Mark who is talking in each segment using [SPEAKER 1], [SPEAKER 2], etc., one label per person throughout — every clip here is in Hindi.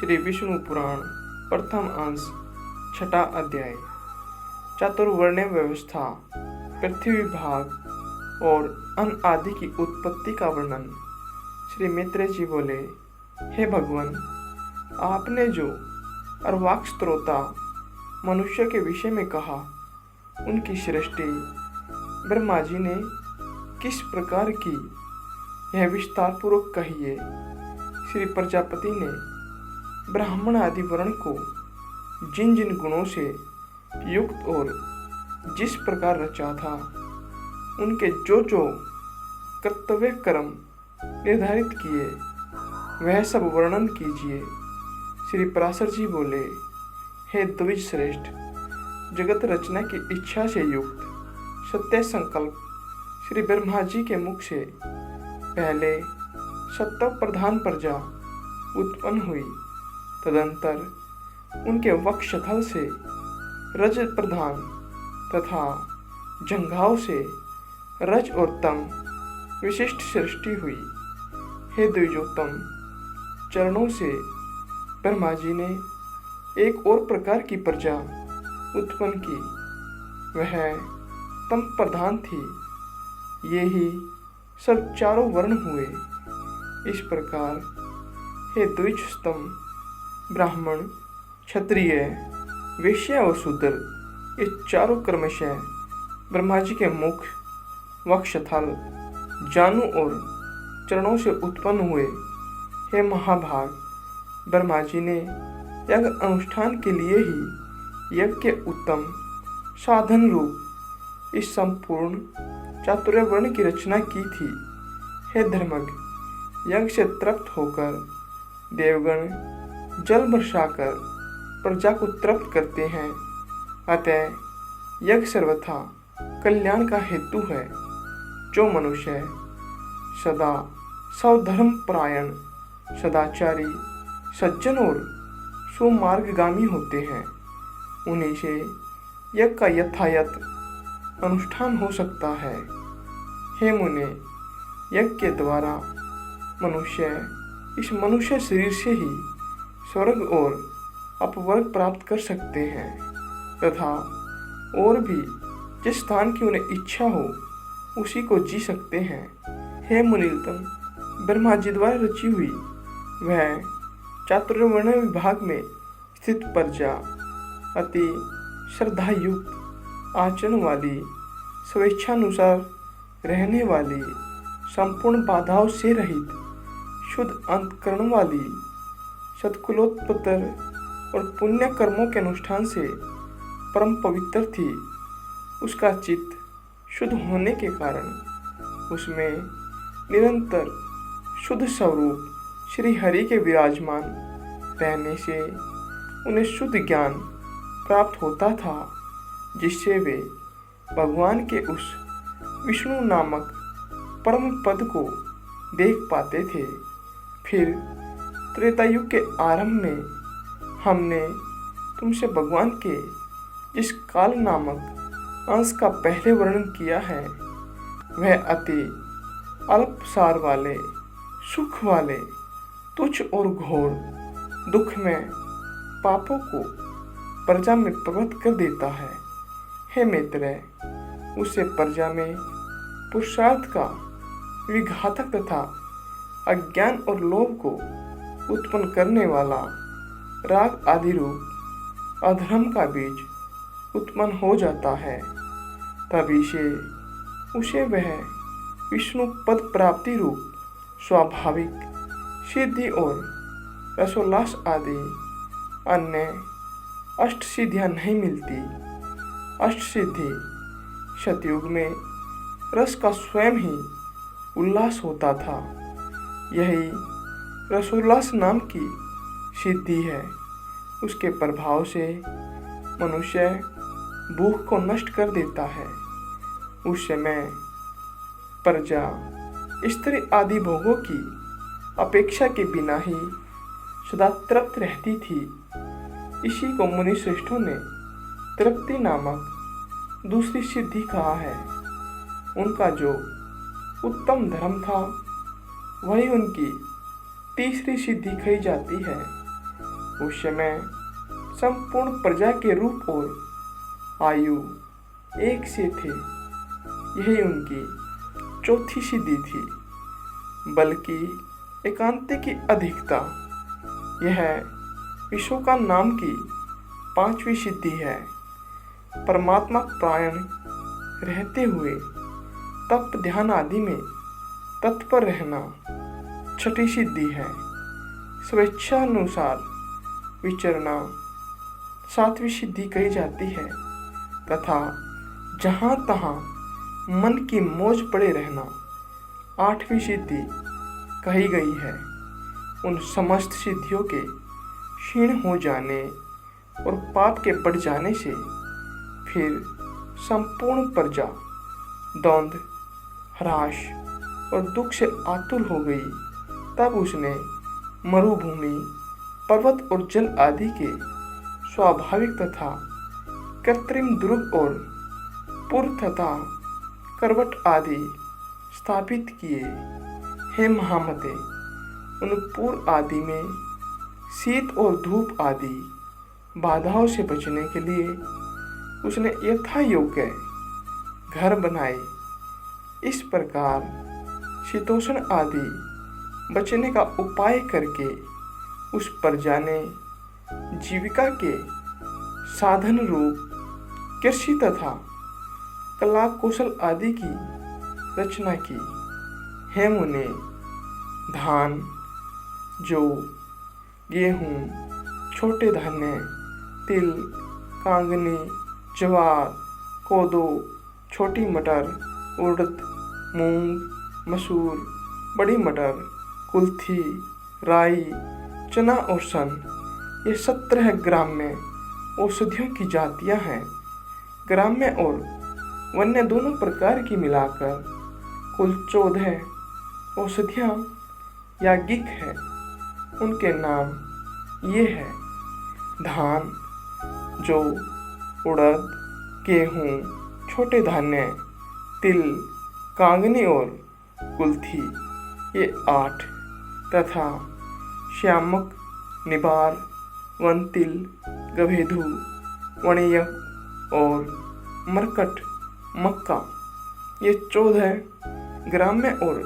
[SPEAKER 1] श्री विष्णु पुराण प्रथम अंश छठा अध्याय चातुर्वर्ण्य व्यवस्था पृथ्वी भाग और अन्न आदि की उत्पत्ति का वर्णन। श्री मैत्रेय जी बोले, हे भगवान, आपने जो अर्वाक स्त्रोता मनुष्य के विषय में कहा, उनकी सृष्टि ब्रह्मा जी ने किस प्रकार की, यह विस्तार पूर्वक कहिए। श्री प्रजापति ने ब्राह्मण आदि वर्ण को जिन जिन गुणों से युक्त और जिस प्रकार रचा था, उनके जो जो कर्तव्य कर्म निर्धारित किए, वह सब वर्णन कीजिए। श्री पराशर जी बोले, हे द्विज श्रेष्ठ, जगत रचना की इच्छा से युक्त सत्य संकल्प श्री ब्रह्मा जी के मुख से पहले सत्व प्रधान प्रजा उत्पन्न हुई। तदंतर उनके वक्षस्थल से रज प्रधान तथा जंघाओं से रज और तम विशिष्ट सृष्टि हुई। हे द्विजोत्तम, चरणों से ब्रह्मा जी ने एक और प्रकार की प्रजा उत्पन्न की, वह तम प्रधान थी। ये ही सब चारों वर्ण हुए। इस प्रकार हे द्विजोत्तम, ब्राह्मण, क्षत्रिय, वैश्य और शूद्र, ये चारों क्रमशः ब्रह्मा जी के मुख, वक्षस्थल, जानु और चरणों से उत्पन्न हुए। हे महाभाग, ब्रह्मा जी ने यज्ञ अनुष्ठान के लिए ही यज्ञ के उत्तम साधन रूप इस संपूर्ण चातुर्य वर्ण की रचना की थी। हे धर्मज्ञ, यज्ञ से तृप्त होकर देवगण जल बरसाकर प्रजा को तृप्त करते हैं। अतः यज्ञ सर्वथा कल्याण का हेतु है। जो मनुष्य सदा स्वधर्म परायण, सदाचारी, सज्जन और सुमार्गगामी होते हैं, उन्हीं से यज्ञ का यथायथ अनुष्ठान हो सकता है। हे मुने, यज्ञ के द्वारा मनुष्य इस मनुष्य शरीर से ही स्वर्ग और अपवर्ग प्राप्त कर सकते हैं तथा और भी जिस स्थान की उन्हें इच्छा हो उसी को जी सकते हैं। हे मुनीतम, ब्रह्मा जी द्वारा रची हुई वह चातुर्वर्ण विभाग में स्थित प्रजा अति श्रद्धायुक्त, आचरण वाली, स्वेच्छानुसार रहने वाली, संपूर्ण बाधाओं से रहित, शुद्ध अंतःकरण वाली, सत्कुलोत्पत्तर और पुण्य कर्मों के अनुष्ठान से परम पवित्र थी। उसका चित्त शुद्ध होने के कारण उसमें निरंतर शुद्ध स्वरूप श्री हरि के विराजमान रहने से उन्हें शुद्ध ज्ञान प्राप्त होता था, जिससे वे भगवान के उस विष्णु नामक परम पद को देख पाते थे। फिर त्रेता युग के आरंभ में हमने तुमसे भगवान के जिस काल नामक अंश का पहले वर्णन किया है, वह अति अल्प सार वाले, सुख वाले, तुच्छ और घोर दुख में पापों को प्रजा में प्रवृत्त कर देता है। हे मैत्रेय, उसे प्रजा में पुरुषार्थ का विघातक तथा अज्ञान और लोभ को उत्पन्न करने वाला राग आदि रूप अधर्म का बीज उत्पन्न हो जाता है। तभी से उसे वह विष्णु पद प्राप्ति रूप स्वाभाविक सिद्धि और रसोल्लास आदि अन्य अष्ट सिद्धियां नहीं मिलती। अष्ट सिद्धि सतयुग में रस का स्वयं ही उल्लास होता था। यही रसोल्लास नाम की सिद्धि है। उसके प्रभाव से मनुष्य भूख को नष्ट कर देता है। उस समय प्रजा स्त्री आदि भोगों की अपेक्षा के बिना ही सदा तृप्त रहती थी। इसी को मुनि श्रेष्ठों ने तृप्ति नामक दूसरी सिद्धि कहा है। उनका जो उत्तम धर्म था, वही उनकी तीसरी सिद्धि कही जाती है। उस समय संपूर्ण प्रजा के रूप और आयु एक से थे। यही उनकी चौथी सिद्धि थी, बल्कि एकांत की अधिकता। यह विश्व नाम की पांचवी सिद्धि है। परमात्मा प्रायण रहते हुए तप ध्यान आदि में तत्पर रहना छठी सिद्धि है। स्वेच्छानुसार विचरना सातवीं सिद्धि कही जाती है तथा जहाँ तहाँ मन की मौज पड़े रहना आठवीं सिद्धि कही गई है। उन समस्त सिद्धियों के क्षीण हो जाने और पाप के बढ़ जाने से फिर संपूर्ण प्रजा द्वंद्व, हराश और दुख से आतुर हो गई। तब उसने मरुभूमि, पर्वत और जल आदि के स्वाभाविक तथा कृत्रिम दुर्ग और पुर तथा करवट आदि स्थापित किए। हे महामते, उन पुर आदि में शीत और धूप आदि बाधाओं से बचने के लिए उसने यथा योग्य घर बनाए। इस प्रकार शीतोष्ण आदि बचने का उपाय करके उस प्रजा ने जीविका के साधन रूप कृषि तथा कला कौशल आदि की रचना की। हे मुने, धान, जौ, गेहूँ, छोटे धान्य, तिल, कांगनी, ज्वार, कोदो, छोटी मटर, उड़द, मूंग, मसूर, बड़ी मटर, कुल्थी, राई, चना और सन, ये 17 ग्राम्य औषधियों की जातियां हैं। ग्राम्य और वन्य दोनों प्रकार की मिलाकर कुल 14 औषधियां याज्ञिक है। उनके नाम ये है: धान, जौ, उड़द, गेहूँ, छोटे धान्य, तिल, कांगनी और कुल्थी, ये 8 तथा श्यामक, निबार, वनतिल, गभेदु, वणियक और मरकट, मक्का, ये 14 ग्राम्य और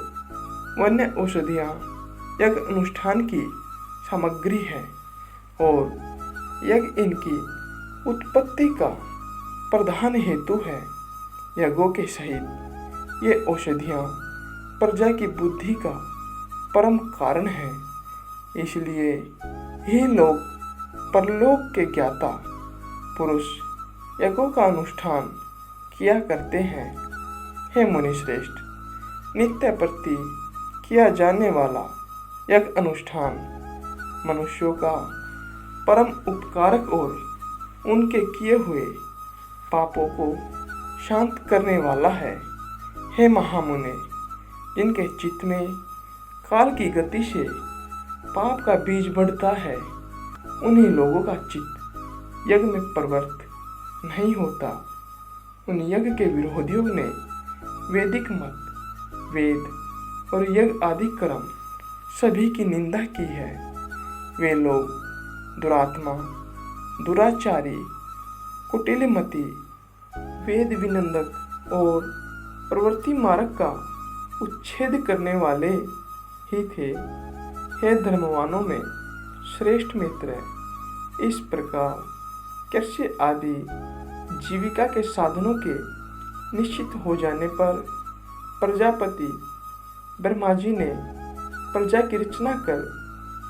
[SPEAKER 1] वन्य औषधियाँ यज्ञ अनुष्ठान की सामग्री है और यज्ञ इनकी उत्पत्ति का प्रधान हेतु है। यज्ञों के सहित ये औषधियाँ प्रजा की बुद्धि का परम कारण है। इसलिए ही लोग परलोक के ज्ञाता पुरुष यज्ञों का अनुष्ठान किया करते हैं। हे मुनिश्रेष्ठ, नित्य प्रति किया जाने वाला यज्ञ अनुष्ठान मनुष्यों का परम उपकारक और उनके किए हुए पापों को शांत करने वाला है। हे महामुने, जिनके चित्त में काल की गति से पाप का बीज बढ़ता है, उन्हीं लोगों का चित्त यज्ञ में प्रवृत्त नहीं होता। उन यज्ञ के विरोधियों ने वैदिक मत, वेद और यज्ञ आदि कर्म सभी की निंदा की है। वे लोग दुरात्मा, दुराचारी, कुटिलमति, वेद विनंदक और प्रवृत्ति मार्ग का उच्छेद करने वाले ही थे। हे धर्मवानों में श्रेष्ठ मित्र, इस प्रकार कृषि आदि जीविका के साधनों के निश्चित हो जाने पर प्रजापति ब्रह्मा जी ने प्रजा की रचना कर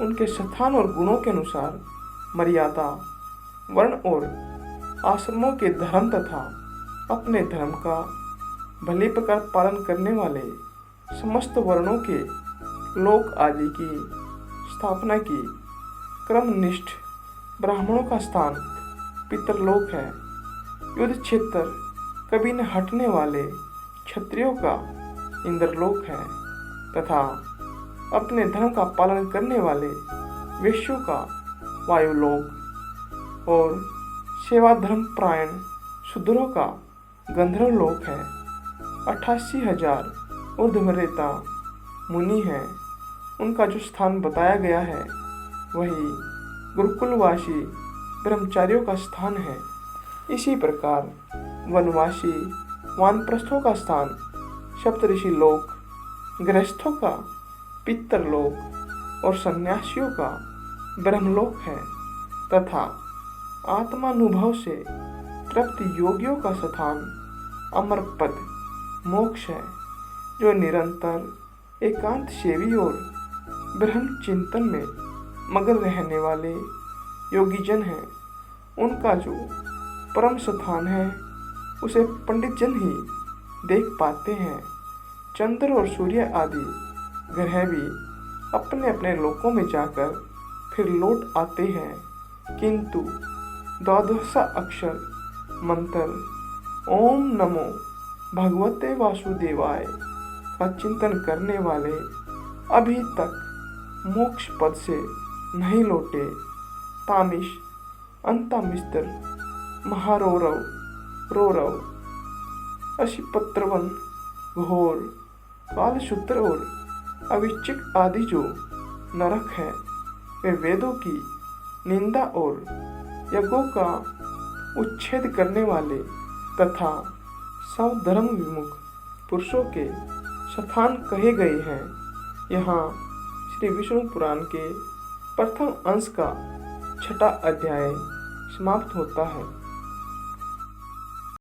[SPEAKER 1] उनके स्थान और गुणों के अनुसार मर्यादा, वर्ण और आश्रमों के धर्म तथा अपने धर्म का भली प्रकार पालन करने वाले समस्त वर्णों के लोक आदि की स्थापना की। क्रमनिष्ठ ब्राह्मणों का स्थान पितरलोक है। युद्ध क्षेत्र कभी न हटने वाले क्षत्रियों का इंद्रलोक है तथा अपने धर्म का पालन करने वाले वैश्यों का वायुलोक और सेवा धर्म प्रायण शूद्रों का गंधर्वलोक है। 88,000 ऊर्ध्वरेता मुनि हैं। उनका जो स्थान बताया गया है वही गुरुकुलवासी ब्रह्मचारियों का स्थान है। इसी प्रकार वनवासी वानप्रस्थों का स्थान सप्तऋषि लोक, गृहस्थों का पितरलोक और सन्यासियों का ब्रह्मलोक है तथा आत्मानुभव से तृप्त योगियों का स्थान अमर पद मोक्ष है। जो निरंतर एकांत सेवी और ब्रह्म चिंतन में मगन रहने वाले योगीजन हैं, उनका जो परम स्थान है उसे पंडित जन ही देख पाते हैं। चंद्र और सूर्य आदि ग्रह भी अपने अपने लोकों में जाकर फिर लौट आते हैं, किंतु द्वादश अक्षर मंत्र ओम नमो भगवते वासुदेवाय का चिंतन करने वाले अभी तक मोक्ष पद से नहीं लौटे। तामिश, अंतामिस्त्र, महारौरव, रौरव, अशिपत्रवन, घोर, कालसूत्र और अविचिक आदि जो नरक है, वे वेदों की निंदा और यज्ञों का उच्छेद करने वाले तथा सब धर्म विमुख पुरुषों के स्थान कहे गए हैं। यहाँ श्री विष्णु पुराण के प्रथम अंश का 6वां अध्याय समाप्त होता है।